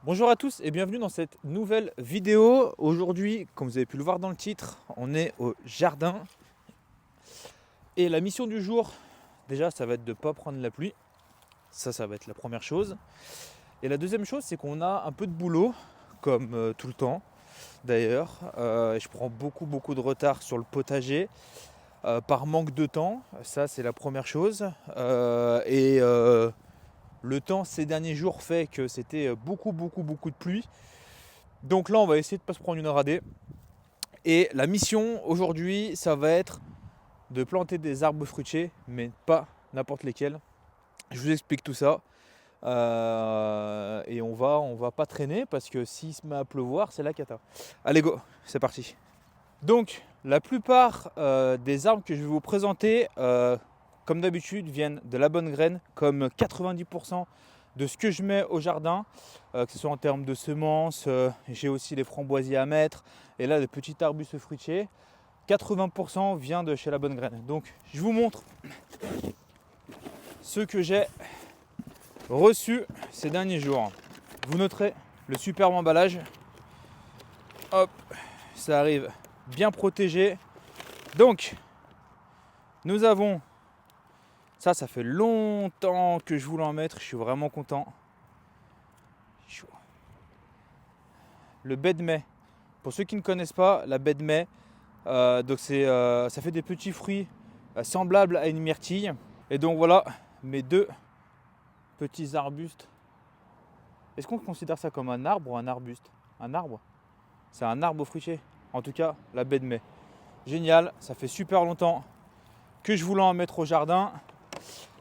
Bonjour à tous et bienvenue dans cette nouvelle vidéo. Aujourd'hui, comme vous avez pu le voir dans le titre, on est au jardin. Et la mission du jour, déjà, ça va être de ne pas prendre la pluie. Ça va être la première chose. Et la deuxième chose, c'est qu'on a un peu de boulot, comme tout le temps d'ailleurs. Je prends beaucoup de retard sur le potager par manque de temps. Ça, c'est la première chose. Le temps ces derniers jours fait que c'était beaucoup de pluie. Donc là, on va essayer de ne pas se prendre une radée. Et la mission aujourd'hui, ça va être de planter des arbres fruitiers, mais pas n'importe lesquels. Je vous explique tout ça. Et on va pas traîner parce que s'il se met à pleuvoir, c'est la cata. Allez go, c'est parti. Donc la plupart des arbres que je vais vous présenter, comme d'habitude, viennent de la bonne graine, comme 90% de ce que je mets au jardin, que ce soit en termes de semences, j'ai aussi les framboisiers à mettre, et là les petits arbustes fruitiers. 80% vient de chez la bonne graine. Donc je vous montre ce que j'ai reçu ces derniers jours. Vous noterez le superbe emballage. Hop, ça arrive bien protégé. Donc nous avons ça fait longtemps que je voulais en mettre, je suis vraiment content. Le baie de mai. Pour ceux qui ne connaissent pas, la baie de mai, ça fait des petits fruits semblables à une myrtille. Et donc voilà mes deux petits arbustes. Est-ce qu'on considère ça comme un arbre ou un arbuste? Un arbre? C'est un arbre fruitier. En tout cas, la baie de mai. Génial, ça fait super longtemps que je voulais en mettre au jardin.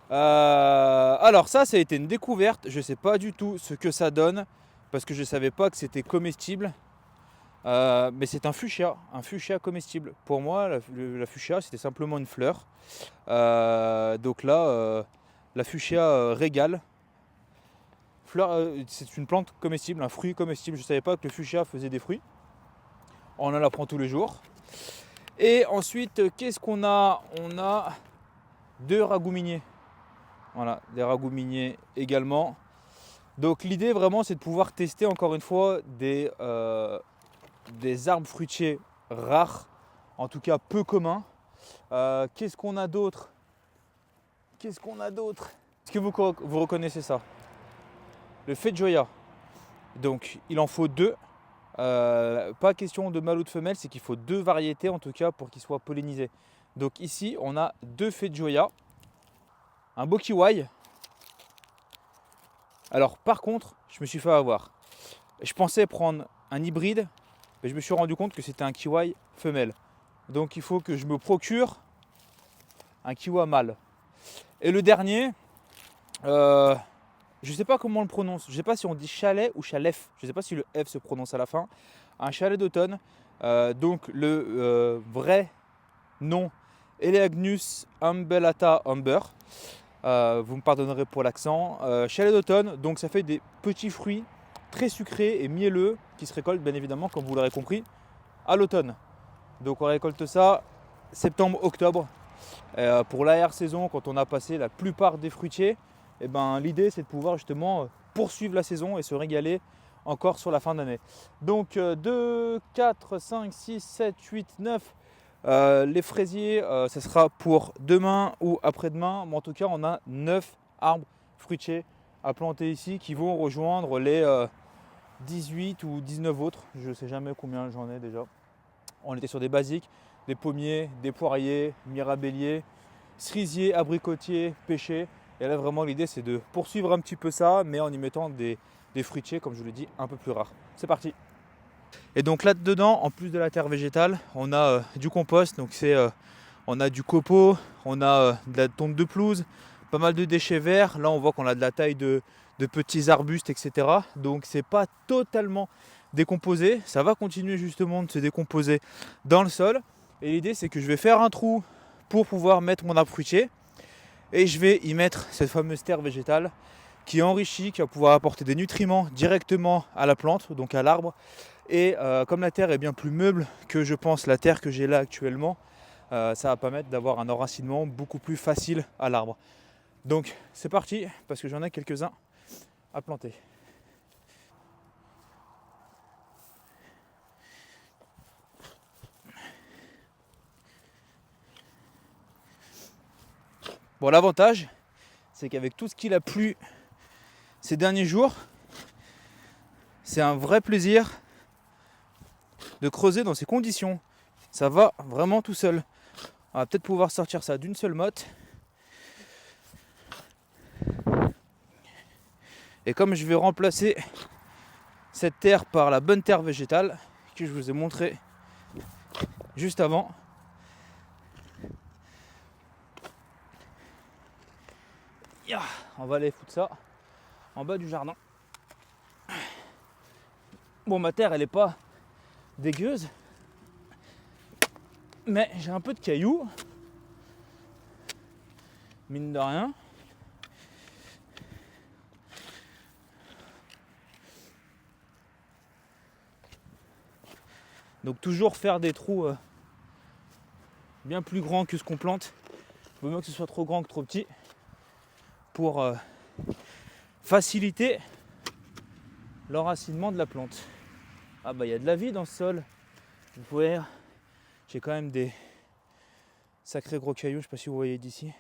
Alors ça a été une découverte. Je ne sais pas du tout ce que ça donne parce que je ne savais pas que c'était comestible. Mais c'est un fuchsia comestible. Pour moi, la fuchsia, c'était simplement une fleur. Donc là, la fuchsia régale. C'est une plante comestible, un fruit comestible. Je ne savais pas que le fuchsia faisait des fruits. On en apprend tous les jours. Et ensuite, qu'est-ce qu'on a? On a deux ragouminiers. Voilà, des ragouminiers également. Donc l'idée vraiment, c'est de pouvoir tester encore une fois des arbres fruitiers rares, en tout cas peu communs. Qu'est-ce qu'on a d'autre? Est-ce que vous reconnaissez ça? Le Feijoa. Donc il en faut deux. Pas question de mâle ou de femelle, c'est qu'il faut deux variétés en tout cas pour qu'ils soient pollinisés. Donc ici on a deux Feijoa, un beau kiwai. Alors par contre, je me suis fait avoir. Je pensais prendre un hybride, mais je me suis rendu compte que c'était un kiwai femelle. Donc il faut que je me procure un kiwai mâle. Et le dernier, je ne sais pas comment on le prononce. Je ne sais pas si on dit chalet ou chalef. Je ne sais pas si le F se prononce à la fin. Un chalet d'automne. Donc le vrai nom, Elaeagnus umbellata umber. Vous me pardonnerez pour l'accent. Chalet d'automne, donc ça fait des petits fruits très sucrés et mielleux qui se récoltent bien évidemment, comme vous l'aurez compris, à l'automne. Donc on récolte ça septembre-octobre. Pour l'arrière-saison, quand on a passé la plupart des fruitiers, l'idée c'est de pouvoir justement poursuivre la saison et se régaler encore sur la fin d'année. Donc 2, 4, 5, 6, 7, 8, 9. Les fraisiers, ça sera pour demain ou après-demain. Mais en tout cas, on a 9 arbres fruitiers à planter ici qui vont rejoindre les 18 ou 19 autres. Je ne sais jamais combien j'en ai déjà. On était sur des basiques, des pommiers, des poiriers, mirabelliers, cerisiers, abricotiers, pêchers. Et là, vraiment, l'idée, c'est de poursuivre un petit peu ça, mais en y mettant des fruitiers, comme je vous l'ai dit, un peu plus rares. C'est parti! Et donc là-dedans, en plus de la terre végétale, on a du compost. Donc on a du copeau, on a de la tonte de pelouse, pas mal de déchets verts. Là, on voit qu'on a de la taille de petits arbustes, etc. Donc c'est pas totalement décomposé. Ça va continuer justement de se décomposer dans le sol. Et l'idée, c'est que je vais faire un trou pour pouvoir mettre mon arbre fruitier. Et je vais y mettre cette fameuse terre végétale qui est enrichie, qui va pouvoir apporter des nutriments directement à la plante, donc à l'arbre. Et comme la terre est bien plus meuble que je pense la terre que j'ai là actuellement, ça va permettre d'avoir un enracinement beaucoup plus facile à l'arbre. Donc c'est parti, parce que j'en ai quelques-uns à planter. Bon, l'avantage, c'est qu'avec tout ce qu'il a plu ces derniers jours, c'est un vrai plaisir de creuser dans ces conditions. Ça va vraiment tout seul. On va peut-être pouvoir sortir ça d'une seule motte. Et comme je vais remplacer cette terre par la bonne terre végétale que je vous ai montré juste avant, on va aller foutre ça en bas du jardin. Bon, ma terre elle est pas dégueuse, mais j'ai un peu de cailloux, mine de rien. Donc toujours faire des trous bien plus grands que ce qu'on plante. Il vaut mieux que ce soit trop grand que trop petit pour faciliter l'enracinement de la plante. Ah bah il y a de la vie dans ce sol. Vous pouvez voir, j'ai quand même des sacrés gros cailloux, je sais pas si vous voyez d'ici.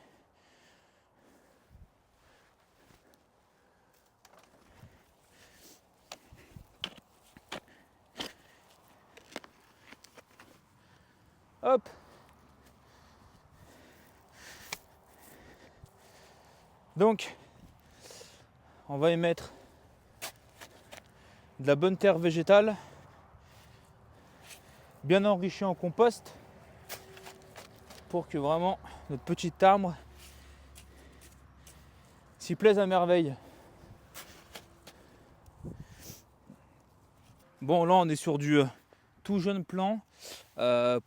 Hop. Donc, on va y mettre de la bonne terre végétale, bien enrichie en compost, pour que vraiment notre petit arbre s'y plaise à merveille. Bon, là on est sur du tout jeune plant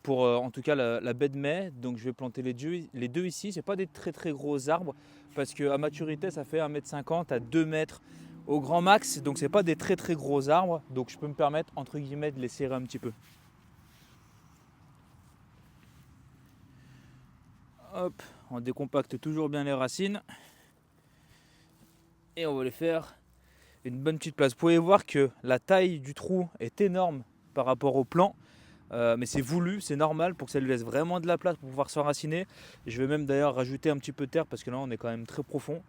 pour en tout cas la baie de mai. Donc je vais planter les deux ici. C'est pas des très très gros arbres parce qu'à maturité ça fait 1,50 m à 2 mètres au grand max. Donc c'est pas des très très gros arbres. Donc je peux me permettre entre guillemets de les serrer un petit peu. Hop, on décompacte toujours bien les racines. Et on va les faire une bonne petite place. Vous pouvez voir que la taille du trou est énorme par rapport au plan. Mais c'est voulu, c'est normal pour que ça lui laisse vraiment de la place pour pouvoir s'enraciner. Je vais même d'ailleurs rajouter un petit peu de terre parce que là on est quand même très profond.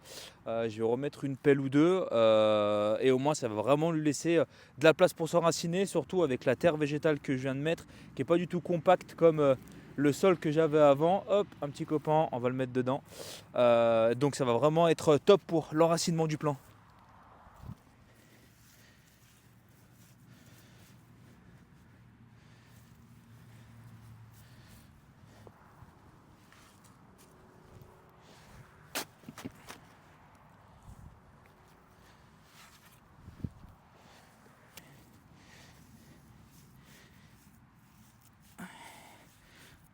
Je vais remettre une pelle ou deux et au moins ça va vraiment lui laisser de la place pour s'enraciner, surtout avec la terre végétale que je viens de mettre qui n'est pas du tout compacte comme le sol que j'avais avant. Hop, un petit copain, on va le mettre dedans. Donc ça va vraiment être top pour l'enracinement du plant.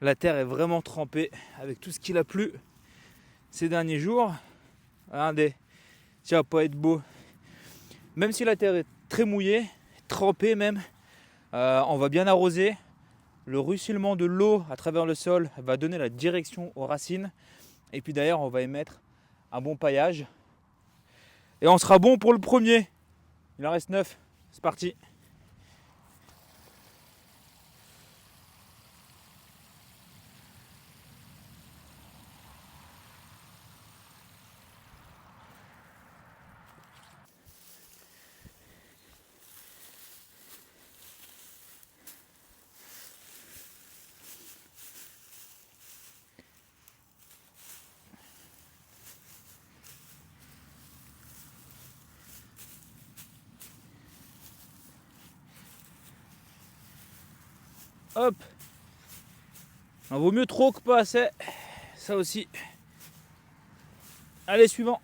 La terre est vraiment trempée avec tout ce qu'il a plu ces derniers jours. Regardez, ça va pas être beau. Même si la terre est très mouillée, trempée même, on va bien arroser. Le ruissellement de l'eau à travers le sol va donner la direction aux racines. Et puis d'ailleurs, on va y mettre un bon paillage. Et on sera bon pour le premier. Il en reste 9. C'est parti. Hop. Il vaut mieux trop que pas assez. Ça aussi. Allez, suivant.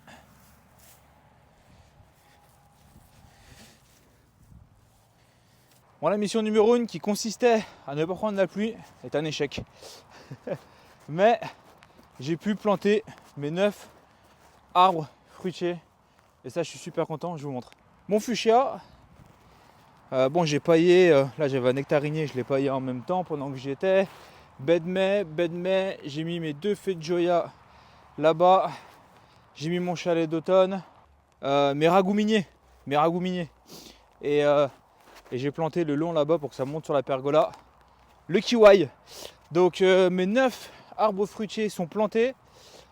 Bon, la mission numéro 1 qui consistait à ne pas prendre la pluie est un échec. Mais j'ai pu planter mes 9 arbres fruitiers. Et ça, je suis super content, je vous montre. Mon fuchsia, bon, j'ai paillé, là j'avais un nectarinier, je l'ai paillé en même temps pendant que j'y étais. Baie de mai, j'ai mis mes 2 fées de Joya là-bas. J'ai mis mon chalet d'automne, mes ragouminiers. Et j'ai planté le long là-bas pour que ça monte sur la pergola. Le kiwai. Donc mes 9 arbres fruitiers sont plantés.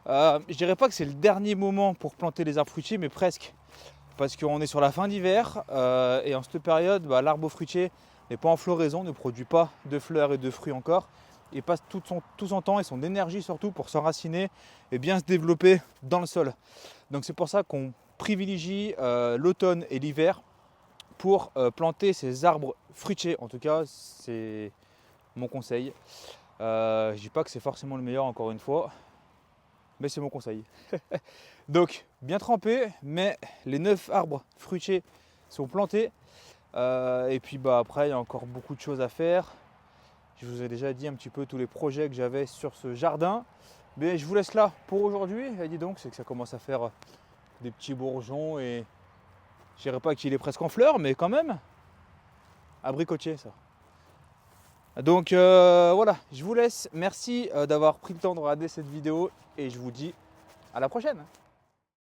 Je dirais pas que c'est le dernier moment pour planter les arbres fruitiers, mais presque. Parce qu'on est sur la fin d'hiver et en cette période, l'arbre fruitier n'est pas en floraison, ne produit pas de fleurs et de fruits encore. Il passe tout son temps et son énergie surtout pour s'enraciner et bien se développer dans le sol. Donc c'est pour ça qu'on privilégie l'automne et l'hiver pour planter ces arbres fruitiers. En tout cas, c'est mon conseil. Je ne dis pas que c'est forcément le meilleur encore une fois, mais c'est mon conseil. Donc bien trempé, mais les 9 arbres fruitiers sont plantés. Et puis après, il y a encore beaucoup de choses à faire. Je vous ai déjà dit un petit peu tous les projets que j'avais sur ce jardin. Mais je vous laisse là pour aujourd'hui. Et dis donc, c'est que ça commence à faire des petits bourgeons et je dirais pas qu'il est presque en fleurs, mais quand même, abricotier ça. Donc voilà, je vous laisse. Merci d'avoir pris le temps de regarder cette vidéo et je vous dis à la prochaine.